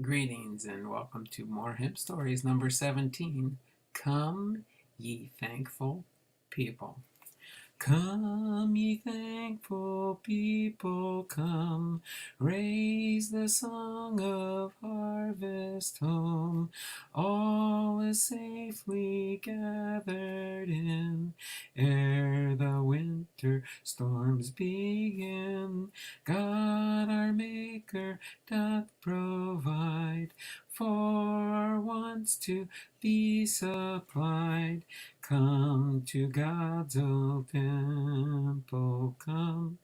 Greetings and welcome to more hymn stories number 17. Come, ye thankful people. Come, ye thankful people, come, raise the song of harvest home. All is safely gathered in, ere the winter storms begin. God our Maker doth provide for our wants to be supplied. Come to God's old temple, come,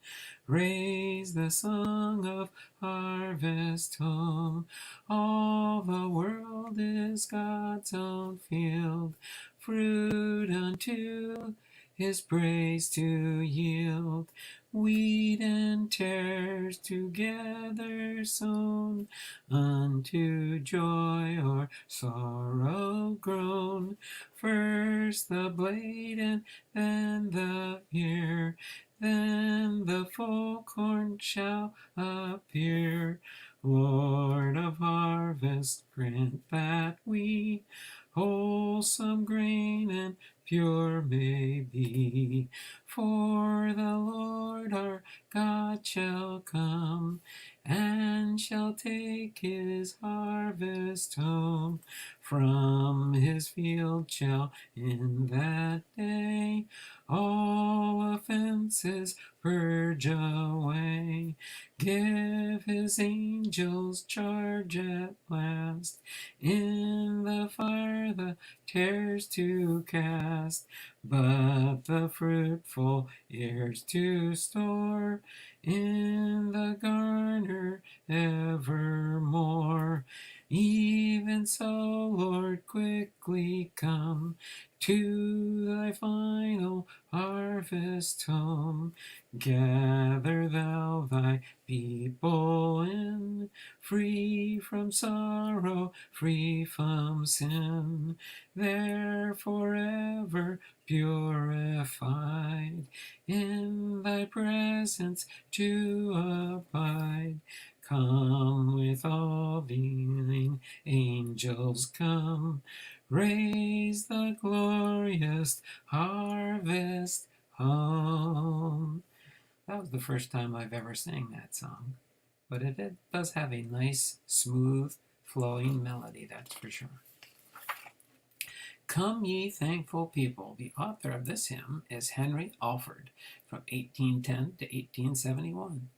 raise the song of harvest home. All the world is God's own field, fruit unto his praise to yield. Wheat and tares together sown, unto joy or sorrow grown. First the blade and then the ear, then the full corn shall appear. Lord of harvest, grant that we wholesome grain and pure may be. For the Lord our God shall come, and shall take his harvest home. From his field shall in that day all offenses purge away. Give his angels charge at last, in the fire the tares to cast, but the fruitful ears to store in the garner evermore. Even so, Lord, quickly come to thy final harvest home. Gather thou thy people in, free from sorrow, free from sin, there forever purified, in thy presence to abide. Come with all the angels, come, raise the glorious harvest home. That was the first time I've ever sang that song, but it does have a nice, smooth, flowing melody, that's for sure. Come, ye thankful people. The author of this hymn is Henry Alford, from 1810 to 1871.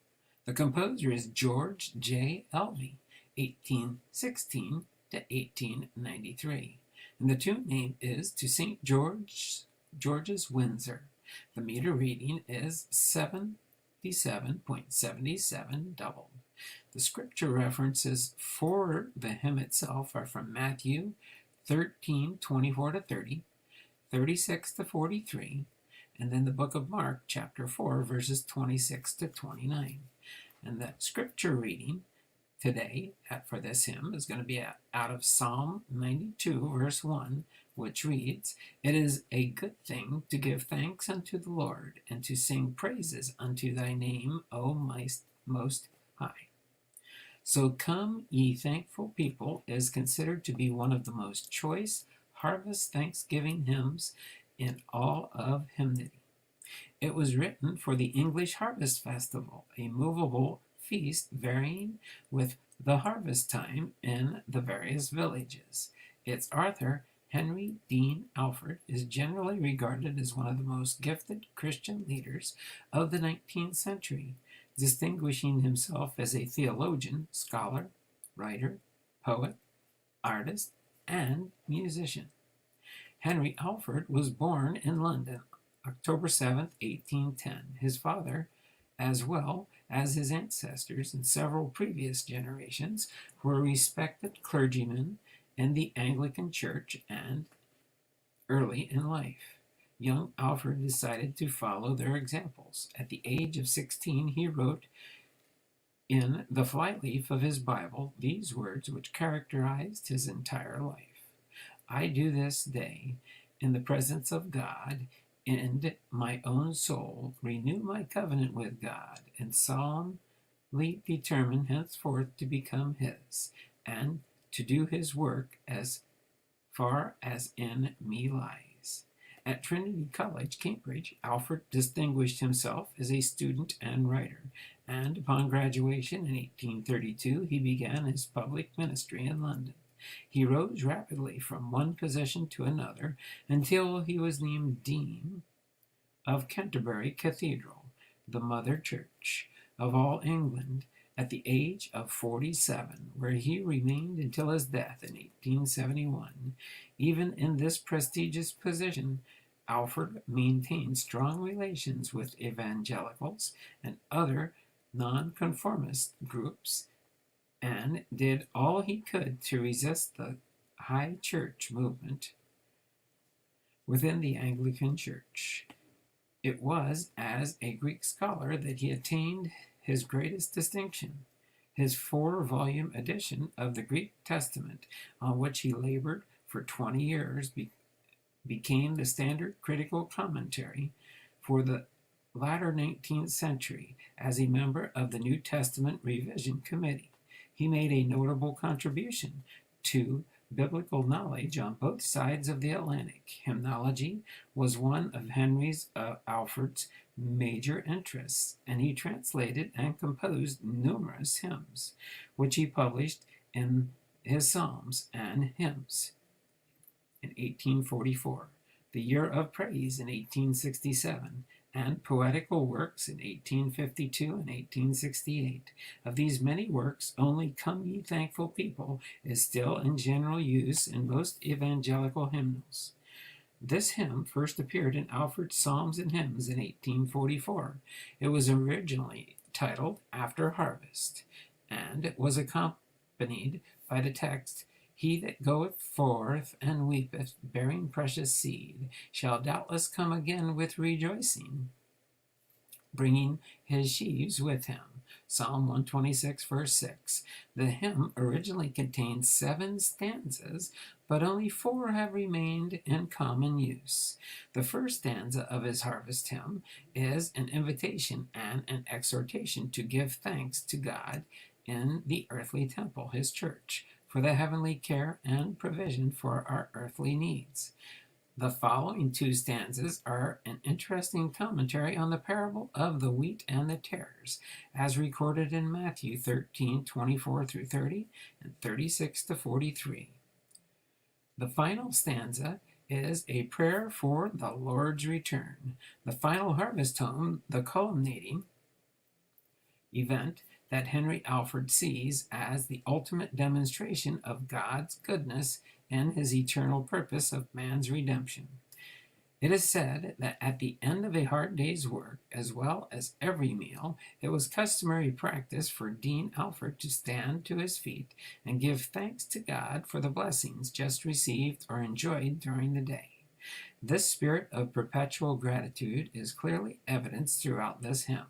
The composer is George J. Elvey, 1816 to 1893. And the tune name is To St. George's Windsor. The meter reading is 77.77 doubled. The scripture references for the hymn itself are from Matthew 13:24 to 30, 36 to 43, and then the book of Mark, chapter 4, verses 26 to 29. And the scripture reading today for this hymn is going to be out of Psalm 92, verse 1, which reads, It is a good thing to give thanks unto the Lord, and to sing praises unto thy name, O Most High. So Come, Ye Thankful People is considered to be one of the most choice harvest thanksgiving hymns in all of hymnody. It was written for the English Harvest Festival, a movable feast varying with the harvest time in the various villages. Its author, Henry Dean Alford, is generally regarded as one of the most gifted Christian leaders of the 19th century, distinguishing himself as a theologian, scholar, writer, poet, artist, and musician. Henry Alford was born in London, October 7, 1810. His father, as well as his ancestors and several previous generations, were respected clergymen in the Anglican Church, and early in life, young Alfred decided to follow their examples. At the age of 16, he wrote in the flyleaf of his Bible these words which characterized his entire life. I do this day, in the presence of God, and my own soul, renew my covenant with God, and solemnly determine henceforth to become his, and to do his work as far as in me lies. At Trinity College, Cambridge, Alfred distinguished himself as a student and writer, and upon graduation in 1832 he began his public ministry in London. He rose rapidly from one position to another until he was named Dean of Canterbury Cathedral, the mother church of all England, at the age of 47, where he remained until his death in 1871. Even in this prestigious position, Alfred maintained strong relations with evangelicals and other nonconformist groups, and did all he could to resist the high church movement within the Anglican Church. It was as a Greek scholar that he attained his greatest distinction. His 4-volume edition of the Greek Testament, on which he labored for 20 years, became the standard critical commentary for the latter 19th century. As a member of the New Testament Revision Committee, he made a notable contribution to biblical knowledge on both sides of the Atlantic. Hymnology was one of Alfred's major interests, and he translated and composed numerous hymns, which he published in his Psalms and Hymns in 1844, the Year of Praise in 1867, and poetical works in 1852 and 1868. Of these many works, only Come Ye Thankful People is still in general use in most evangelical hymnals. This hymn first appeared in Alfred's Psalms and Hymns in 1844. It was originally titled After Harvest, and it was accompanied by the text, He that goeth forth and weepeth, bearing precious seed, shall doubtless come again with rejoicing, bringing his sheaves with him. Psalm 126, verse 6. The hymn originally contained 7 stanzas, but only 4 have remained in common use. The first stanza of his harvest hymn is an invitation and an exhortation to give thanks to God in the earthly temple, his church, for the heavenly care and provision for our earthly needs. The following 2 stanzas are an interesting commentary on the parable of the wheat and the tares, as recorded in Matthew 13, 24 through 30 and 36 to 43. The final stanza is a prayer for the Lord's return. The final harvest hymn, the culminating event that Henry Alfred sees as the ultimate demonstration of God's goodness and his eternal purpose of man's redemption. It is said that at the end of a hard day's work, as well as every meal, it was customary practice for Dean Alfred to stand to his feet and give thanks to God for the blessings just received or enjoyed during the day. This spirit of perpetual gratitude is clearly evidenced throughout this hymn.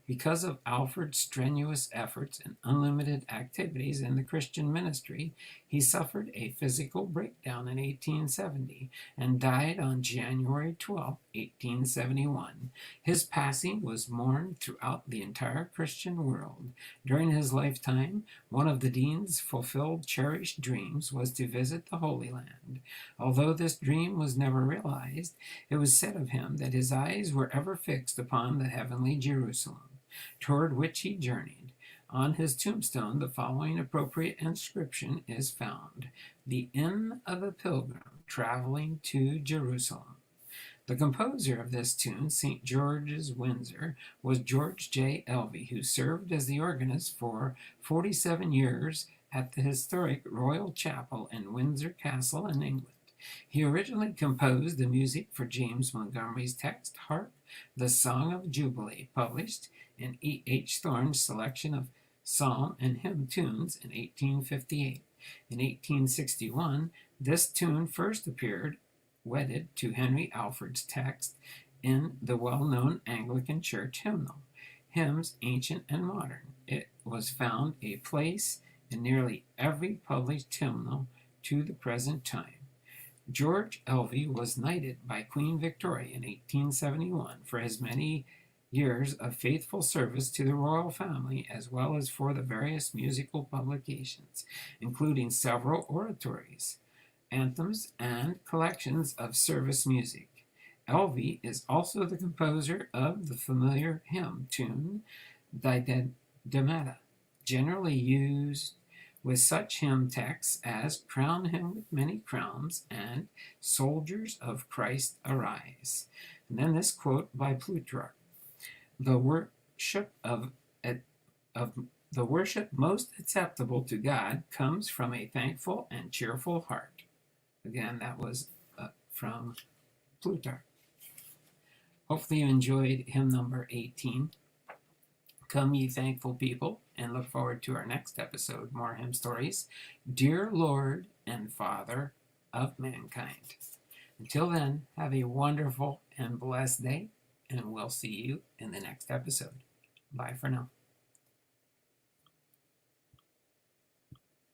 Because of Alfred's strenuous efforts and unlimited activities in the Christian ministry, he suffered a physical breakdown in 1870 and died on January 12, 1871. His passing was mourned throughout the entire Christian world. During his lifetime, one of the dean's fulfilled cherished dreams was to visit the Holy Land. Although this dream was never realized, it was said of him that his eyes were ever fixed upon the heavenly Jerusalem, toward which he journeyed. On his tombstone, the following appropriate inscription is found: The Inn of a Pilgrim Traveling to Jerusalem. The composer of this tune, St. George's, Windsor, was George J. Elvey, who served as the organist for 47 years at the historic Royal Chapel in Windsor Castle in England. He originally composed the music for James Montgomery's text, Hark, the Song of Jubilee, published in E. H. Thorne's selection of psalm and hymn tunes in 1858. In 1861, this tune first appeared wedded to Henry Alfred's text in the well-known Anglican Church hymnal, Hymns Ancient and Modern. It was found a place in nearly every published hymnal to the present time. George Elvey was knighted by Queen Victoria in 1871 for his many years of faithful service to the royal family, as well as for the various musical publications, including several oratories, anthems, and collections of service music. Elvie is also the composer of the familiar hymn tune Diademata, generally used with such hymn texts as Crown him with many crowns and Soldiers of Christ arise. And then this quote by Plutarch: the worship of the worship most acceptable to God comes from a thankful and cheerful heart. Again, that was from Plutarch. Hopefully you enjoyed hymn number 18. Come, ye thankful people, and look forward to our next episode, more hymn stories. Dear Lord and Father of mankind. Until then, have a wonderful and blessed day, and we'll see you in the next episode. Bye for now.